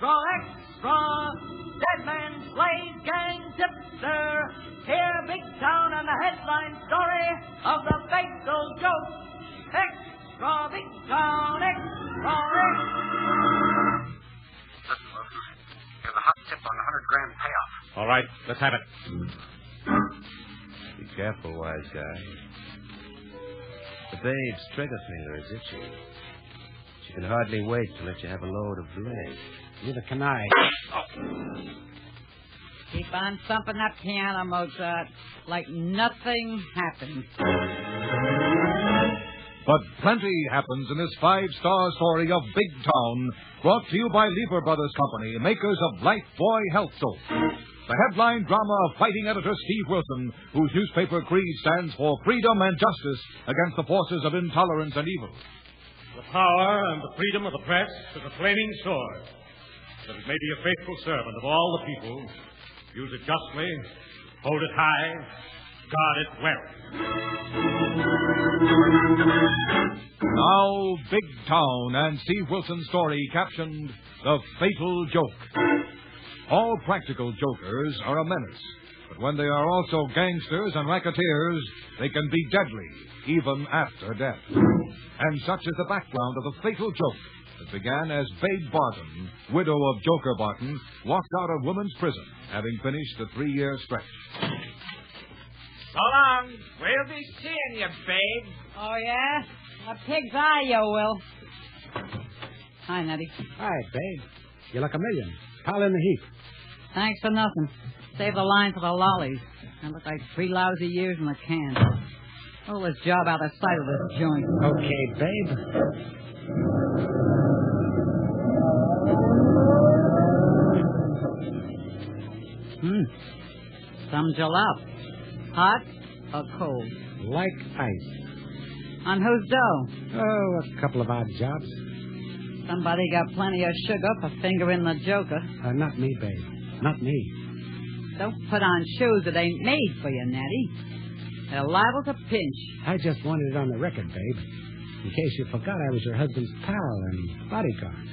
extra. Dead man, slave gang, tipster. Here, big town and the headline story of the fatal joke. Extra, big town, extra. Listen, Wilson. Here's a hot tip on the $100,000 payoff. All right, let's have it. Be careful, wise guy. The babe's trigger finger is itchy. She can hardly wait to let you have a load of lead. Neither can I. Keep on thumping that piano, Mozart, like nothing happened. But plenty happens in this five-star story of Big Town, brought to you by Lever Brothers Company, makers of Lifebuoy Health Soap. The headline drama of fighting editor Steve Wilson, whose newspaper creed stands for freedom and justice against the forces of intolerance and evil. The power and the freedom of the press is a flaming sword, that it may be a faithful servant of all the people. Use it justly, hold it high, guard it well. Now, Big Town and Steve Wilson's story captioned The Fatal Joke. All practical jokers are a menace, but when they are also gangsters and racketeers, they can be deadly, even after death. And such is the background of The Fatal Joke that began as Babe Barton, widow of Joker Barton, walked out of women's prison, having finished the 3-year stretch. So long. We'll be seeing you, babe. Oh, yeah? A pig's eye, you will. Hi, Nettie. Hi, babe. You look a million. Pal in the heap. Thanks for nothing. Save the line for the lollies. I look like 3 lousy years in the can. Roll this job out of sight of this joint. Okay, babe. Sums you up. Hot or cold? Like ice. On whose dough? Oh, a couple of odd jobs. Somebody got plenty of sugar for fingering the joker. Not me, babe. Not me. Don't put on shoes that ain't made for you, Natty. They're liable to pinch. I just wanted it on the record, babe. In case you forgot I was your husband's pal and bodyguard.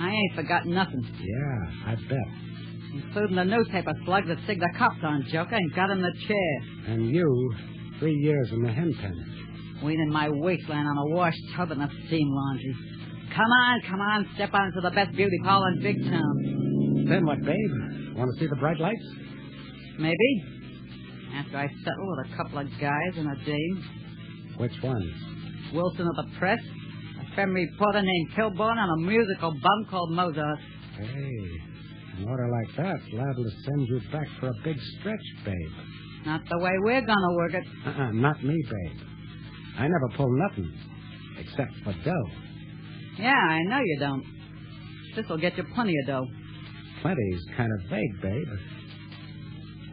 I ain't forgotten nothing. Yeah, I bet. Including the newspaper slug that sigged the cops on Joker and got in the chair. And you, 3 years in the hen pen. Weaning my waistline on a wash tub and a steam laundry. Come on, step on to the best beauty parlor in Big Town. Then what, babe? Want to see the bright lights? Maybe. After I settle with a couple of guys and a dame. Which ones? Wilson of the Press, a femme reporter named Kilbourne, and a musical bum called Mozart. Hey, an order like that's liable to send you back for a big stretch, babe. Not the way we're gonna work it. Not me, babe. I never pull nothing, except for dough. Yeah, I know you don't. This'll get you plenty of dough. Plenty's kind of vague, babe.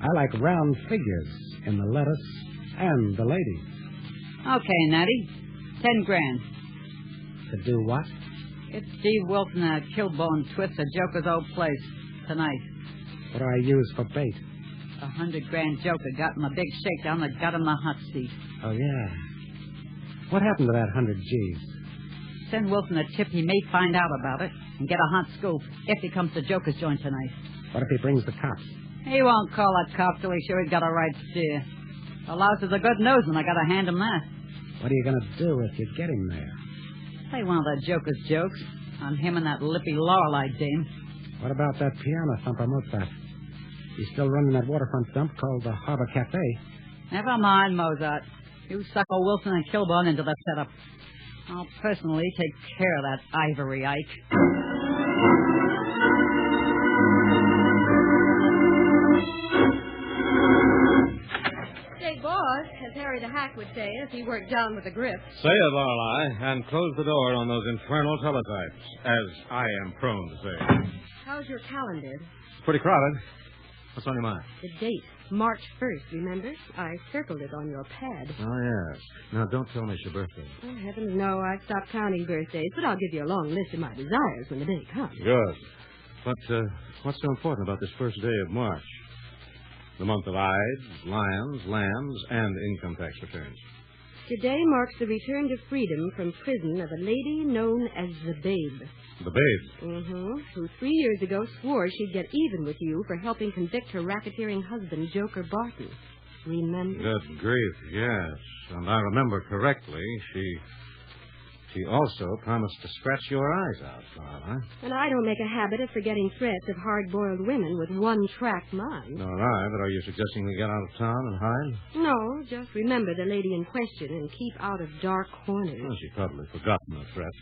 I like round figures in the lettuce and the lady. Okay, Natty. 10 grand. To do what? Get Steve Wilson and Kilbourne twist at Joker's old place tonight. What do I use for bait? A $100,000 Joker got him a big shakedown that got him the hot seat. Oh, yeah. What happened to that 100 G's? Send Wilson a tip he may find out about it and get a hot scoop if he comes to Joker's joint tonight. What if he brings the cops? He won't call that cop till he's sure he's got a right steer. The louse is a good newsman. I gotta hand him that. What are you going to do if you get him there? Say one of the Joker's jokes on him and that lippy Lorelei dame. What about that piano thumper Mozart? He's still running that waterfront dump called the Harbor Cafe. Never mind, Mozart. You suckle Wilson and Kilbourne into the setup. I'll personally take care of that Ivory Ike. Say, boss, as Harry the Hack would say if he worked down with a grip. Say it, Lorelei, and close the door on those infernal teletypes, as I am prone to say. How's your calendar? Pretty crowded. What's on your mind? The date, March 1st, remember? I circled it on your pad. Oh, yes. Now, don't tell me it's your birthday. Oh, heavens, no, I've stopped counting birthdays, but I'll give you a long list of my desires when the day comes. Good. But what's so important about this first day of March? The month of Ides, Lions, Lambs, and income tax returns. Today marks the return to freedom from prison of a lady known as the Babe. The Babe? Mm-hmm. Who 3 years ago swore she'd get even with you for helping convict her racketeering husband, Joker Barton. Remember? Good grief, yes. And I remember correctly, she also promised to scratch your eyes out, Lorelei. And I don't make a habit of forgetting threats of hard-boiled women with one-track mind. Nor I, but are you suggesting we get out of town and hide? No, just remember the lady in question and keep out of dark corners. Well, she's probably forgotten the threat.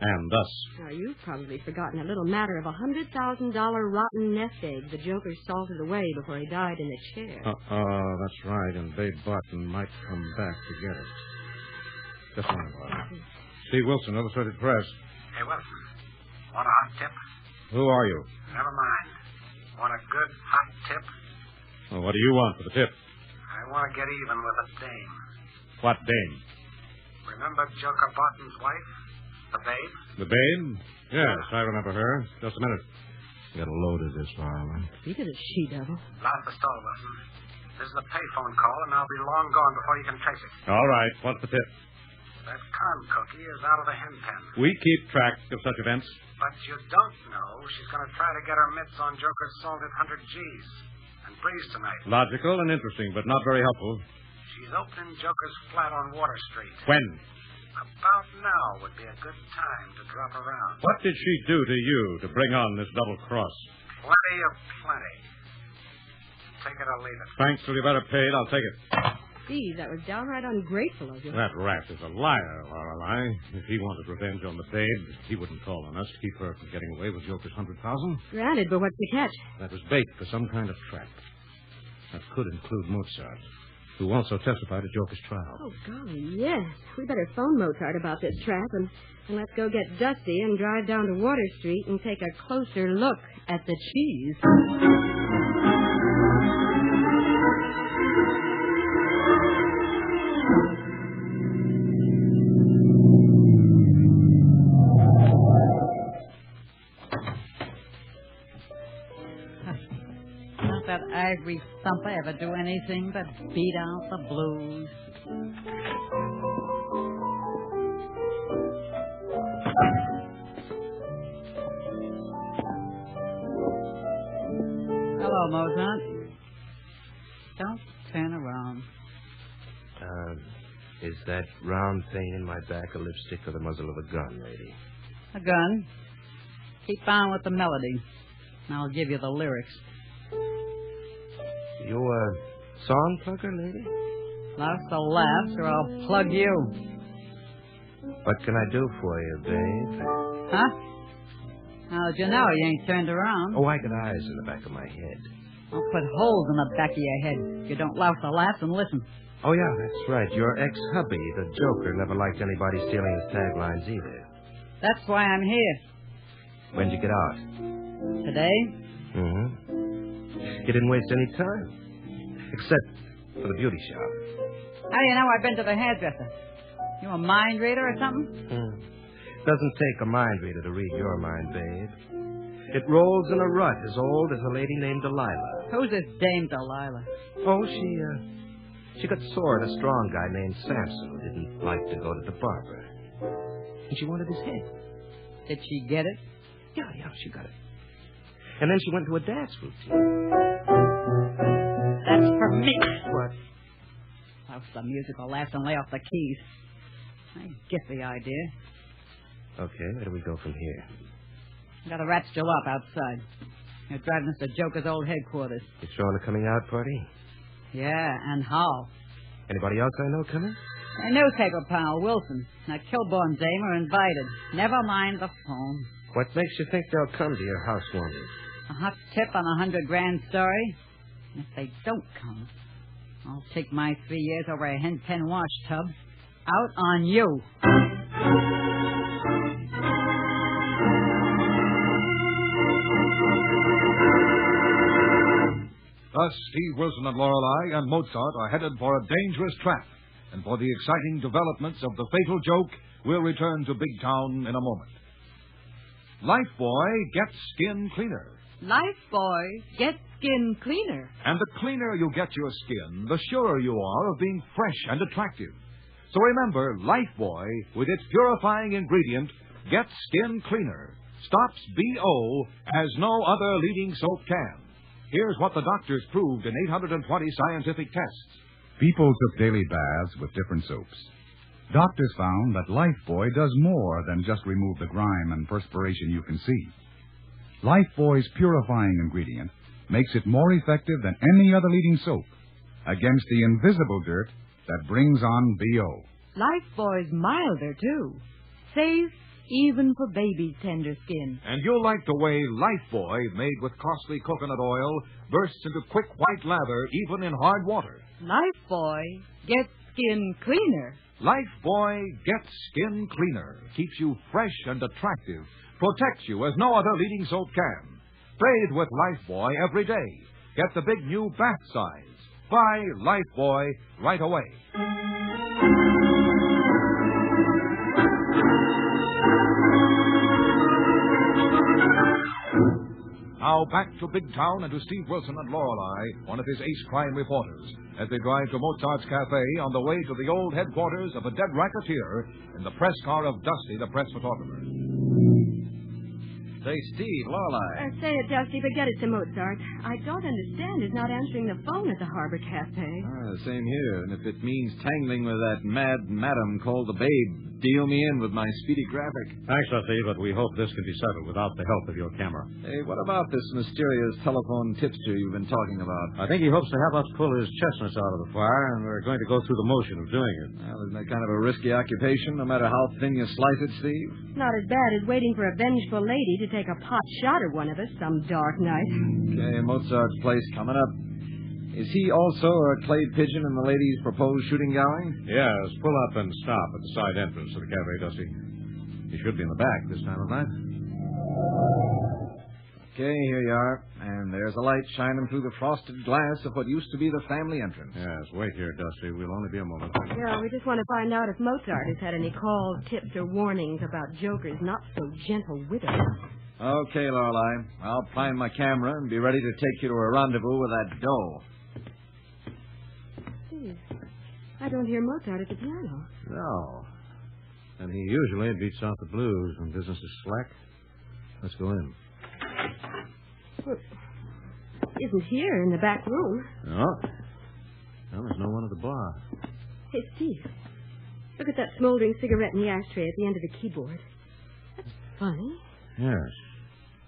And us. Now, you've probably forgotten a little matter of a $100,000 rotten nest egg the Joker salted away before he died in a chair. That's right, and Babe Barton might come back to get it. Just a minute, Lorelei. Steve Wilson, Illustrated Press. Hey, Wilson. Want a hot tip? Who are you? Never mind. Want a good hot tip? Well, what do you want for the tip? I want to get even with a dame. What dame? Remember Joker Barton's wife? The Babe? The Babe? Yes, I remember her. Just a minute. Get a load of this, Lorelei. Speak of the she-devil. Lost the stall, Wilson. This is a payphone call, and I'll be long gone before you can trace it. All right. What's the tip? That corn cookie is out of the hen pen. We keep track of such events. But you don't know she's going to try to get her mitts on Joker's salted 100 G's and Breeze tonight. Logical and interesting, but not very helpful. She's opening Joker's flat on Water Street. When? About now would be a good time to drop around. What did she do to you to bring on this double cross? Plenty. Take it or leave it. Thanks till you've had it paid. I'll take it. Steve, that was downright ungrateful of you. That rat is a liar, Lorelei. If he wanted revenge on the Babe, he wouldn't call on us to keep her from getting away with Joker's 100,000. Granted, but what's the catch? That was bait for some kind of trap. That could include Mozart, who also testified at Joker's trial. Oh, golly, yes. We better phone Mozart about this trap and let's go get Dusty and drive down to Water Street and take a closer look at the cheese. That ivory thumper ever do anything but beat out the blues. Hello, Mozart. Don't turn around. Is that round thing in my back a lipstick or the muzzle of a gun, lady? A gun. Keep on with the melody. And I'll give you the lyrics. You a song plugger, lady? Lots of laughs or I'll plug you. What can I do for you, babe? Huh? How'd you know you ain't turned around? Oh, I got eyes in the back of my head. I'll put holes in the back of your head if you don't louse the laughs and listen. Oh, yeah, that's right. Your ex-hubby, the Joker, never liked anybody stealing his taglines either. That's why I'm here. When'd you get out? Today? Mm-hmm. You didn't waste any time. Except for the beauty shop. How do you know I've been to the hairdresser? You a mind reader or something? Doesn't take a mind reader to read your mind, babe. It rolls in a rut as old as a lady named Delilah. Who's this Dame Delilah? Oh, she got sore at a strong guy named Samson who didn't like to go to the barber. And she wanted his head. Did she get it? Yeah, she got it. And then she went to a dance routine. That's for me. What? Louse the musical laughs and lay off the keys. I get the idea. Okay, where do we go from here? I got a rat still up outside. You're driving us to Joker's old headquarters. You throwing a coming-out party? Yeah, and how? Anybody else I know coming? A newspaper pal, Wilson. Now, Kilbourne dame are invited. Never mind the phone. What makes you think they'll come to your housewarming? A hot tip on a $100,000 story? And if they don't come, I'll take my 3 years over a hen pen wash tub out on you. Thus, Steve Wilson and Lorelei and Mozart are headed for a dangerous trap. And for the exciting developments of the fatal joke, we'll return to Big Town in a moment. Lifebuoy gets skin cleaner. Lifebuoy gets skin cleaner. And the cleaner you get your skin, the surer you are of being fresh and attractive. So remember, Lifebuoy, with its purifying ingredient, gets skin cleaner, stops BO as no other leading soap can. Here's what the doctors proved in 820 scientific tests. People took daily baths with different soaps. Doctors found that Lifebuoy does more than just remove the grime and perspiration you can see. Lifebuoy's purifying ingredient makes it more effective than any other leading soap against the invisible dirt that brings on BO. Lifebuoy's milder, too. Safe even for baby's tender skin. And you'll like the way Lifebuoy, made with costly coconut oil, bursts into quick white lather even in hard water. Lifebuoy gets skin cleaner. Lifebuoy gets skin cleaner, keeps you fresh and attractive, protects you as no other leading soap can. Bathe with Lifebuoy every day. Get the big new bath size. Buy Lifebuoy right away. Now back to Big Town and to Steve Wilson and Lorelei, one of his ace crime reporters, as they drive to Mozart's Cafe on the way to the old headquarters of a dead racketeer in the press car of Dusty, the press photographer. Say, Steve, Lorelei. Say it, Dusty, but get it to Mozart. I don't understand his not answering the phone at the Harbor Cafe. Same here. And if it means tangling with that mad madam called the Babe, deal me in with my speedy graphic. Thanks, Dusty, but we hope this can be settled without the help of your camera. Hey, what about this mysterious telephone tipster you've been talking about? I think he hopes to have us pull his chestnuts out of the fire, and we're going to go through the motion of doing it. Well, isn't that kind of a risky occupation, no matter how thin you slice it, Steve? Not as bad as waiting for a vengeful lady to take a pot shot at one of us some dark night. Okay, Mozart's place coming up. Is he also a clay pigeon in the lady's proposed shooting gallery? Yes, pull up and stop at the side entrance of the cafe, Dusty. He should be in the back this time of night. Okay, here you are. And there's a light shining through the frosted glass of what used to be the family entrance. Yes, wait here, Dusty. We'll only be a moment. Yeah, we just want to find out if Mozart has had any calls, tips, or warnings about Joker's not-so-gentle widow. Okay, Lorelei. I'll prime my camera and be ready to take you to a rendezvous with that doe. Steve, I don't hear Mozart at the piano. No. And he usually beats out the blues when business is slack. Let's go in. Well, he isn't here in the back room. No. Well, there's no one at the bar. Hey, Steve, look at that smoldering cigarette in the ashtray at the end of the keyboard. That's funny. Yes.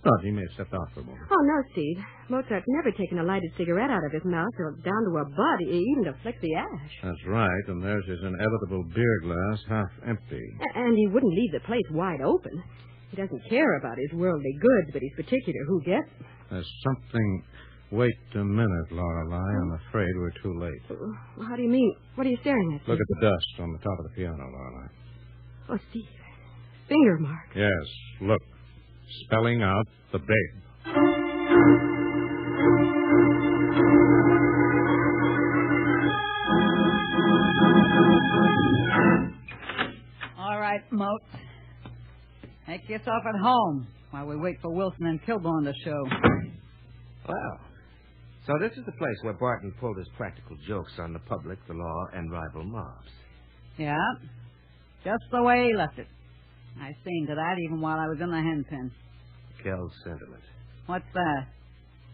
But he may have stepped out for a moment. Oh, no, Steve. Mozart's never taken a lighted cigarette out of his mouth or down to a bud, even to flick the ash. That's right, and there's his inevitable beer glass half empty. And he wouldn't leave the place wide open. He doesn't care about his worldly goods, but he's particular who gets them. There's something... Wait a minute, Lorelei. I'm afraid we're too late. How do you mean? What are you staring at? Look at the dust on the top of the piano, Lorelei. Oh, Steve. Finger mark. Yes, look. Spelling out the Babe. All right, Moat. Make yourself at home while we wait for Wilson and Kilbourne to show. Well, so this is the place where Barton pulled his practical jokes on the public, the law, and rival mobs. Yeah, just the way he left it. I seen to that even while I was in the hen pen. Kel's sentiment. What's that?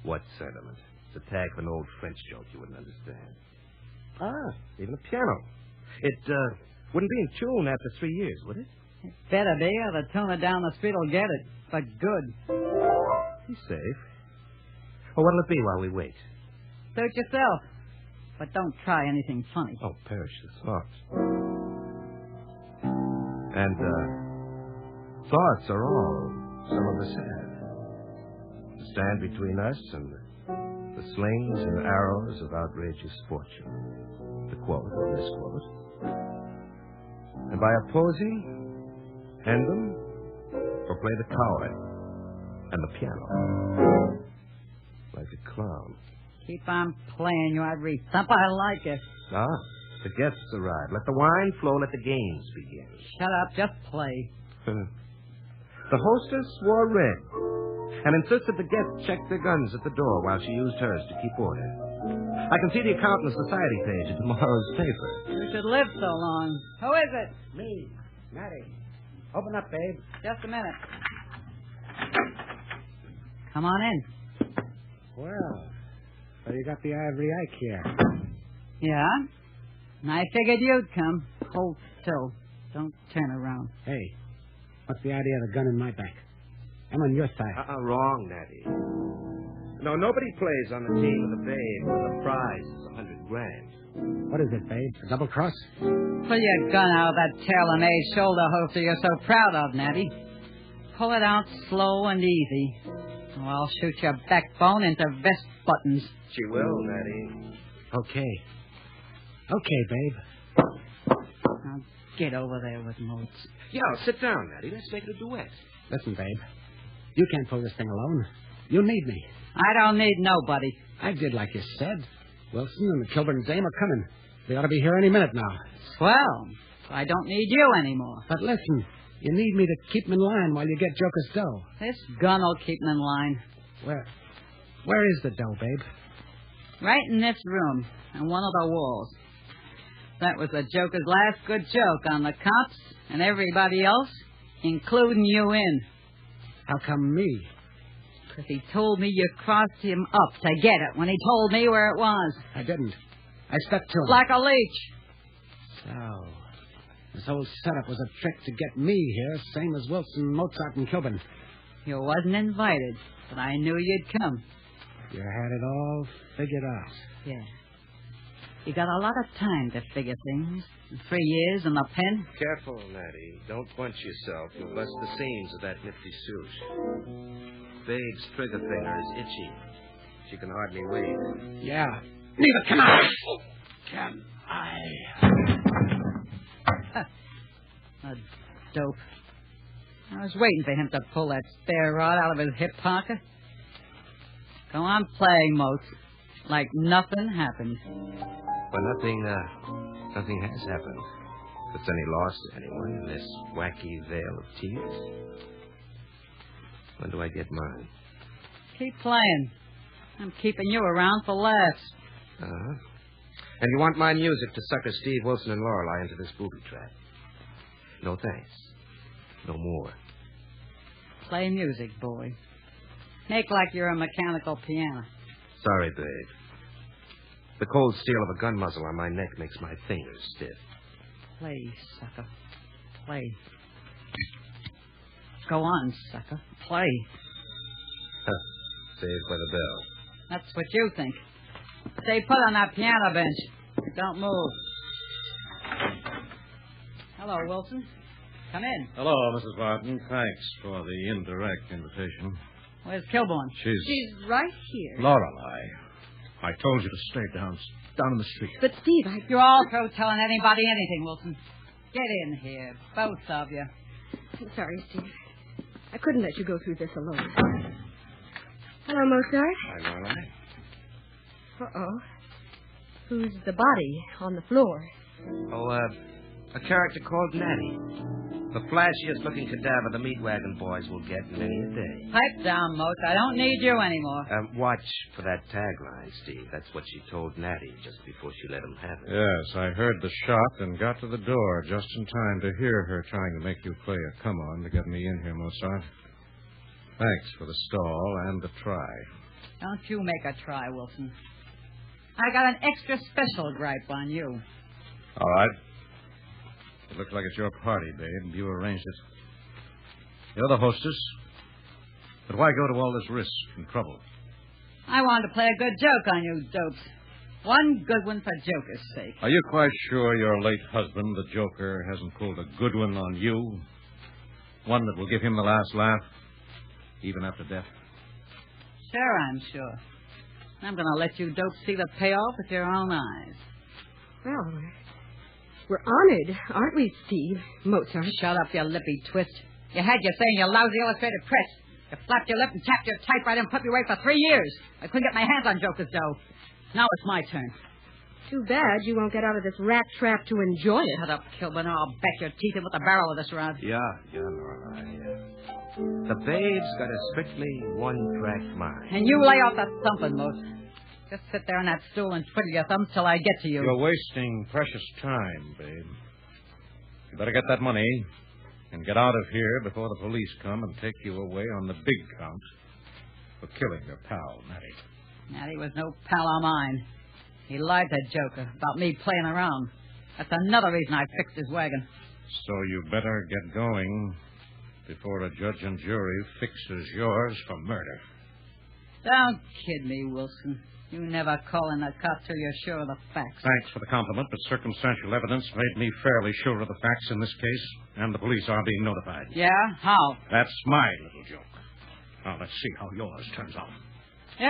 What sentiment? It's a tag for an old French joke you wouldn't understand. Even a piano. It wouldn't be in tune after 3 years, would it? It better be, or the tuner down the street will get it. But good. He's safe. Well, what'll it be while we wait? Suit yourself. But don't try anything funny. Oh, perish the thoughts. And, thoughts are all some of us have. To stand between us and the slings and arrows of outrageous fortune. To quote, or misquote. And by opposing, end them, or play the coward and the piano. Like a clown. Keep on playing, you ivory thump. I like it. The guests arrive. Let the wine flow. Let the games begin. Shut up. Just play. The hostess wore red and insisted the guests check their guns at the door while she used hers to keep order. I can see the account in the society page of tomorrow's paper. You should live so long. Who is it? Me, Matty. Open up, babe. Just a minute. Come on in. Well, so you got the ivory Ike here. Yeah? I figured you'd come. Hold still. Don't turn around. Hey, what's the idea of the gun in my back? I'm on your side. Wrong, Natty. No, nobody plays on the team of the Babe where the prize is $100,000. What is it, babe? A double cross? Pull your gun out of that tailor-made shoulder holster you're so proud of, Natty. Pull it out slow and easy. Or I'll shoot your backbone into vest buttons. She will, Natty. Okay. Okay, babe. Now get over there with Moats. Yeah, sit down, Natty. Let's make it a duet. Listen, babe. You can't pull this thing alone. You need me. I don't need nobody. I did like you said. Wilson and the Kilbourne dame are coming. They ought to be here any minute now. Swell. I don't need you anymore. But listen, you need me to keep 'em in line while you get Joker's dough. This gun'll keep 'em in line. Where is the dough, babe? Right in this room, on one of the walls. That was the Joker's last good joke on the cops and everybody else, including you in. How come me? Because he told me you crossed him up to get it when he told me where it was. I didn't. I stuck to him. Like a leech. So, this whole setup was a trick to get me here, same as Wilson, Mozart, and Kilbourne. You wasn't invited, but I knew you'd come. You had it all figured out. Yeah. You got a lot of time to figure things. 3 years in the pen. Careful, Natty. Don't bunch yourself. You'll bust the seams of that nifty suit. Babe's trigger finger is itchy. She can hardly wait. Yeah. Neither can I. Can I? A dope. I was waiting for him to pull that spare rod out of his hip pocket. Go on playing, Moats. Like nothing happened. But nothing has happened. If it's any loss to anyone in this wacky veil of tears. When do I get mine? Keep playing. I'm keeping you around for laughs. Uh-huh. And you want my music to sucker Steve, Wilson, and Lorelei into this booby trap? No thanks. No more. Play music, boy. Make like you're a mechanical piano. Sorry, babe. The cold steel of a gun muzzle on my neck makes my fingers stiff. Play, sucker. Play. Go on, sucker. Play. Saved by the bell. That's what you think. Stay put on that piano bench. Don't move. Hello, Wilson. Come in. Hello, Mrs. Barton. Thanks for the indirect invitation. Where's Kilbourne? She's right here. Lorelei, I told you to stay down in the street. But, Steve, You're all through telling anybody anything, Wilson. Get in here, both of you. I'm sorry, Steve. I couldn't let you go through this alone. Hello, Mozart. Hi, Lorelei. Uh-oh. Who's the body on the floor? Oh, a character called Natty. The flashiest looking cadaver the meat wagon boys will get in many a day. Pipe down, Moat. I don't need you anymore. Watch for that tagline, Steve. That's what she told Natty just before she let him have it. Yes, I heard the shot and got to the door just in time to hear her trying to make you play a come-on to get me in here, Mozart. Thanks for the stall and the try. Don't you make a try, Wilson. I got an extra special gripe on you. All right. It looks like it's your party, babe. You arranged it. You're the hostess. But why go to all this risk and trouble? I wanted to play a good joke on you, dopes. One good one for Joker's sake. Are you quite sure your late husband, the Joker, hasn't pulled a good one on you? One that will give him the last laugh, even after death? Sure, I'm sure. I'm going to let you dopes see the payoff with your own eyes. Well, we're honored, aren't we, Steve? Mozart. Shut up, you lippy twist. You had your say in your lousy illustrated press. You flapped your lip and tapped your typewriter and put me away for 3 years. I couldn't get my hands on Joker's dough. Now it's my turn. Too bad you won't get out of this rat trap to enjoy it. Shut up, Kilbourne, or I'll bet your teeth in with the barrel of this rod. Yeah, Lorelei, yeah. The babe's got a strictly one-track mind. And you lay off the thumping, Moat. Just sit there on that stool and twiddle your thumbs till I get to you. You're wasting precious time, babe. You better get that money and get out of here before the police come and take you away on the big count for killing your pal, Matty. Matty was no pal of mine. He lied to Joker about me playing around. That's another reason I fixed his wagon. So you better get going before a judge and jury fixes yours for murder. Don't kid me, Wilson. You never call in the cops till you're sure of the facts. Thanks for the compliment, but circumstantial evidence made me fairly sure of the facts in this case, and the police are being notified. Yeah? How? That's my little joke. Now, let's see how yours turns out. Yeah.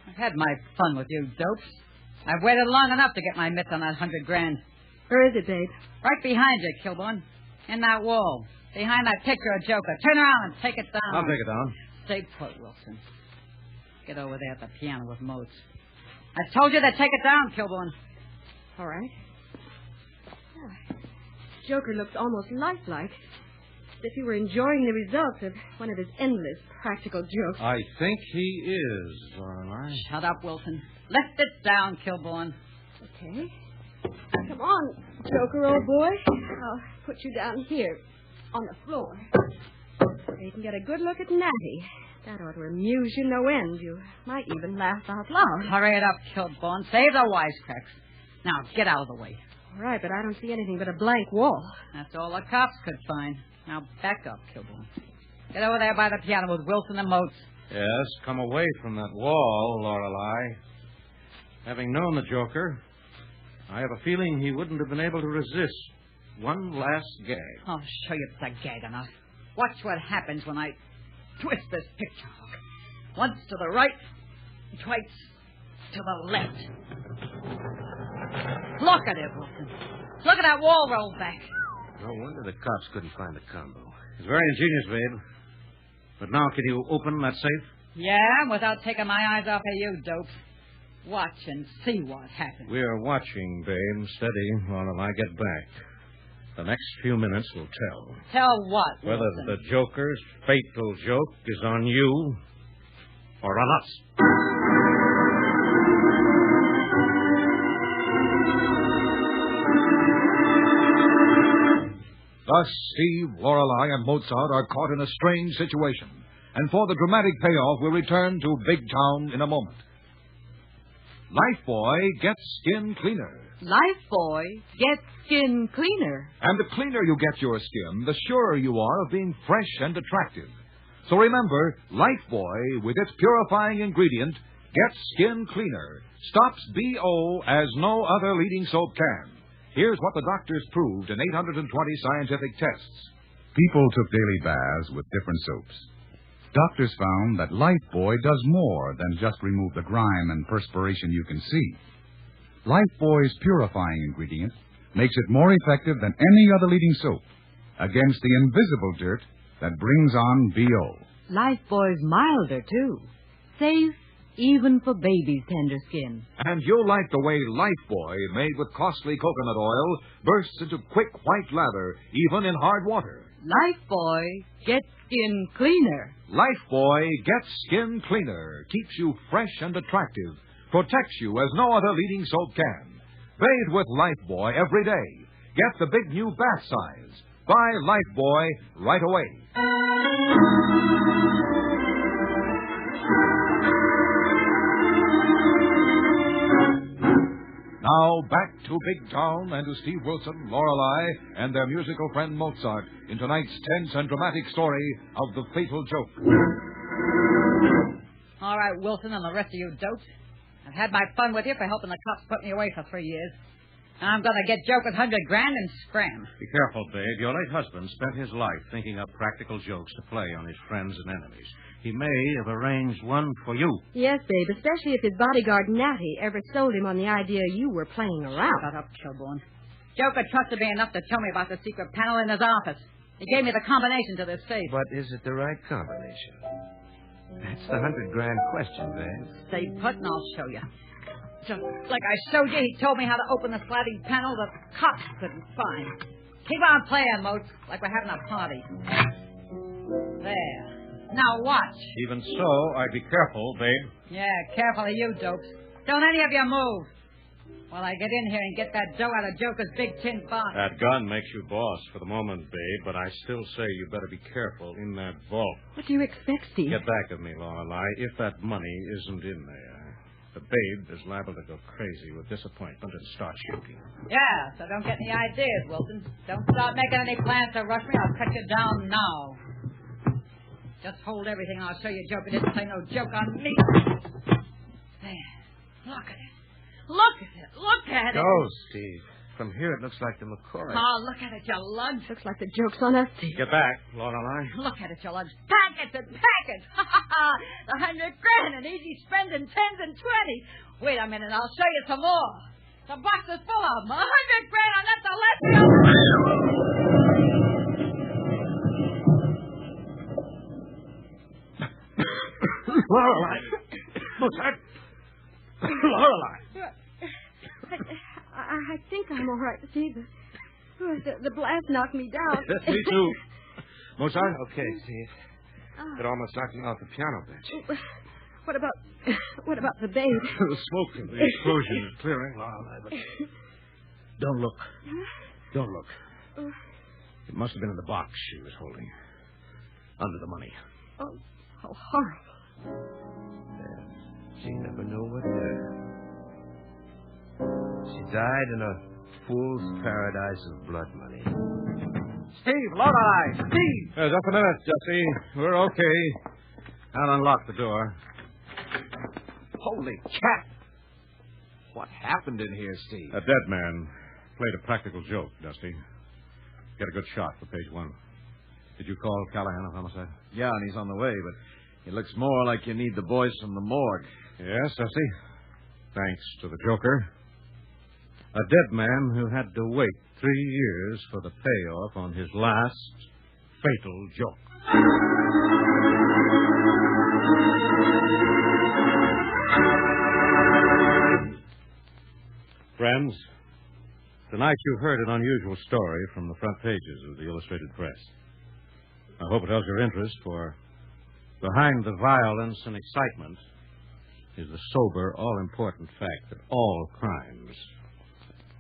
I've had my fun with you, dopes. I've waited long enough to get my mitts on that $100,000. Where is it, babe? Right behind you, Kilbourne. In that wall. Behind that picture of Joker. Turn around and take it down. I'll take it down. Stay put, Wilson. Get over there at the piano with Moats. I told you to take it down, Kilbourne. All right. Oh, Joker looks almost lifelike. As if he were enjoying the results of one of his endless practical jokes. I think he is, Lorelei. Shut up, Wilson. Lift it down, Kilbourne. Okay. Come on, Joker, old boy. I'll put you down here on the floor. So you can get a good look at Natty. That ought to amuse you no end. You might even laugh out loud. Hurry it up, Kilbourne. Save the wisecracks. Now, get out of the way. All right, but I don't see anything but a blank wall. That's all the cops could find. Now, back up, Kilbourne. Get over there by the piano with Wilson and Moats. Yes, come away from that wall, Lorelei. Having known the Joker, I have a feeling he wouldn't have been able to resist one last gag. I'll show you if it's a gag or not. Watch what happens when I twist this picture hook. Once to the right, twice to the left. Look at it, Wilson. Look at that wall rolled back. No wonder the cops couldn't find the combo. It's very ingenious, babe. But now, can you open that safe? Yeah, without taking my eyes off of you, dopes. Watch and see what happens. We're watching, babe. Steady while I get back. The next few minutes will tell. Tell what, Whether Wilson? the Joker's fatal joke is on you or on us. Thus, Steve, Lorelei, and Mozart are caught in a strange situation. And for the dramatic payoff, we'll return to Big Town in a moment. Lifebuoy gets skin cleaner. Lifebuoy gets skin cleaner. And the cleaner you get your skin, the surer you are of being fresh and attractive. So remember, Lifebuoy, with its purifying ingredient, gets skin cleaner, stops BO as no other leading soap can. Here's what the doctors proved in 820 scientific tests. People took daily baths with different soaps. Doctors found that Lifebuoy does more than just remove the grime and perspiration you can see. Lifebuoy's purifying ingredient makes it more effective than any other leading soap against the invisible dirt that brings on BO. Lifebuoy's milder, too. Safe even for baby's tender skin. And you'll like the way Lifebuoy, made with costly coconut oil, bursts into quick white lather, even in hard water. Lifebuoy gets skin cleaner. Lifebuoy gets skin cleaner, keeps you fresh and attractive, protects you as no other leading soap can. Bathe with Lifebuoy every day. Get the big new bath size. Buy Lifebuoy right away. Now, back to Big Town and to Steve Wilson, Lorelei, and their musical friend Mozart in tonight's tense and dramatic story of The Fatal Joke. All right, Wilson and the rest of you dopes. I've had my fun with you for helping the cops put me away for 3 years. I'm going to get Joker's $100,000 and scram. Be careful, babe. Your late husband spent his life thinking up practical jokes to play on his friends and enemies. He may have arranged one for you. Yes, babe, especially if his bodyguard, Natty, ever sold him on the idea you were playing around. Shut up, Kilbourne. Joker trusted me enough to tell me about the secret panel in his office. He gave me the combination to this safe. But is it the right combination? That's the $100,000 question, babe. Stay put and I'll show you. Just like I showed you, he told me how to open the sliding panel the cops couldn't find. Keep on playing, Moats, like we're having a party. There. Now watch. Even so, I'd be careful, babe. Yeah, careful of you, dopes. Don't any of you move. While I get in here and get that dough out of Joker's big tin box. That gun makes you boss for the moment, babe, but I still say you better be careful in that vault. What do you expect, Steve? Get back of me, Lorelei. If that money isn't in there, the babe is liable to go crazy with disappointment and start shooting. Yeah, so don't get any ideas, Wilson. Don't start making any plans to rush me. I'll cut you down now. Just hold everything. I'll show you Joker didn't play no joke on me. There. Look at it. Look at it. Look at it. Go, Steve. From here, it looks like the McCoy. Oh, look at it, you lugs. Looks like the joke's on us, Steve. Get back, Lorelei. Look at it, you lugs. Packets and packets. The $100,000 and easy spending 10s and 20s. Wait a minute, I'll show you some more. The box is full of them. $100,000 on that celestial. Lorelei. What's that? Lorelei. I think I'm all right, Steve. The blast knocked me down. Me too. Mozart? Okay, Steve. It almost knocked me off the piano bench. What about the babe? The smoke of the explosion is clearing, Lorelei, but don't look. Don't look. It must have been in the box she was holding. Under the money. Oh, how horrible. She never knew what hit her. She died in a fool's paradise of blood money. Steve, Lorelei, Steve! Just a minute, Jesse. We're okay. I'll unlock the door. Holy cat! What happened in here, Steve? A dead man played a practical joke, Dusty. Get a good shot for page 1. Did you call Callahan of homicide? Yeah, and he's on the way, but it looks more like you need the boys from the morgue. Yes, Dusty. Thanks to the Joker. A dead man who had to wait 3 years for the payoff on his last fatal joke. Friends, tonight you heard an unusual story from the front pages of the Illustrated Press. I hope it held your interest, for behind the violence and excitement is the sober, all-important fact that all crimes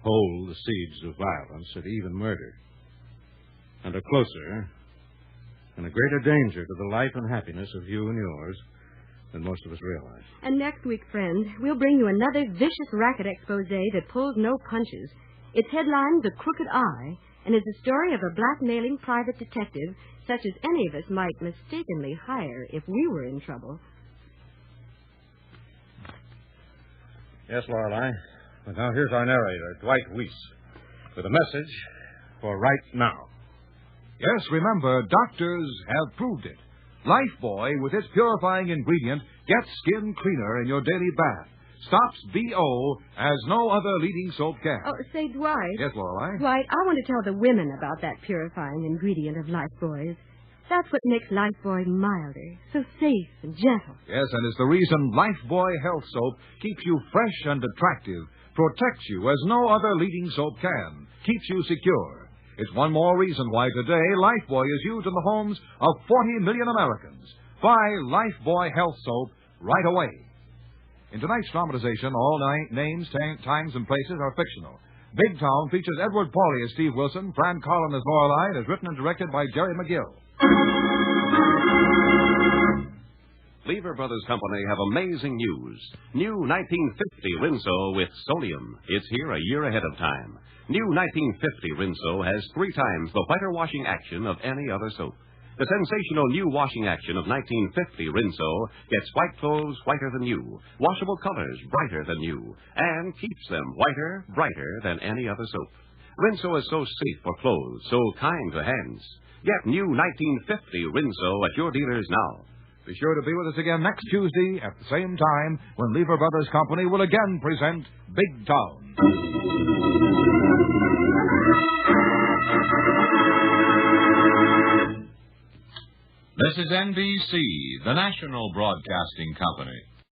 hold the seeds of violence and even murder, and are closer and a greater danger to the life and happiness of you and yours than most of us realize. And next week, friend, we'll bring you another vicious racket expose that pulls no punches. It's headlined The Crooked Eye, and is the story of a blackmailing private detective such as any of us might mistakenly hire if we were in trouble. Yes, Lorelei. But now here's our narrator, Dwight Weiss, with a message for right now. Yes, remember, doctors have proved it. Lifebuoy, with its purifying ingredient, gets skin cleaner in your daily bath. Stops BO as no other leading soap can. Oh, say, Dwight. Yes, Lorelei? Dwight, I want to tell the women about that purifying ingredient of Lifebuoy's. That's what makes Lifebuoy milder, so safe and gentle. Yes, and it's the reason Lifebuoy Health Soap keeps you fresh and attractive, protects you as no other leading soap can, keeps you secure. It's one more reason why today Lifebuoy is used in the homes of 40 million Americans. Buy Lifebuoy Health Soap right away. In tonight's dramatization, all names, times, and places are fictional. Big Town features Edward Pawley as Steve Wilson, Fran Carlon as Lorelei, and is written and directed by Jerry McGill. Lever Brothers Company have amazing news. New 1950 Rinso with Solium. It's here a year ahead of time. New 1950 Rinso has 3 times the whiter washing action of any other soap. The sensational new washing action of 1950 Rinso gets white clothes whiter than new, washable colors brighter than new, and keeps them whiter, brighter than any other soap. Rinso is so safe for clothes, so kind to hands. Get new 1950 Rinso at your dealers now. Be sure to be with us again next Tuesday at the same time when Lever Brothers Company will again present Big Town. This is NBC, the national broadcasting company.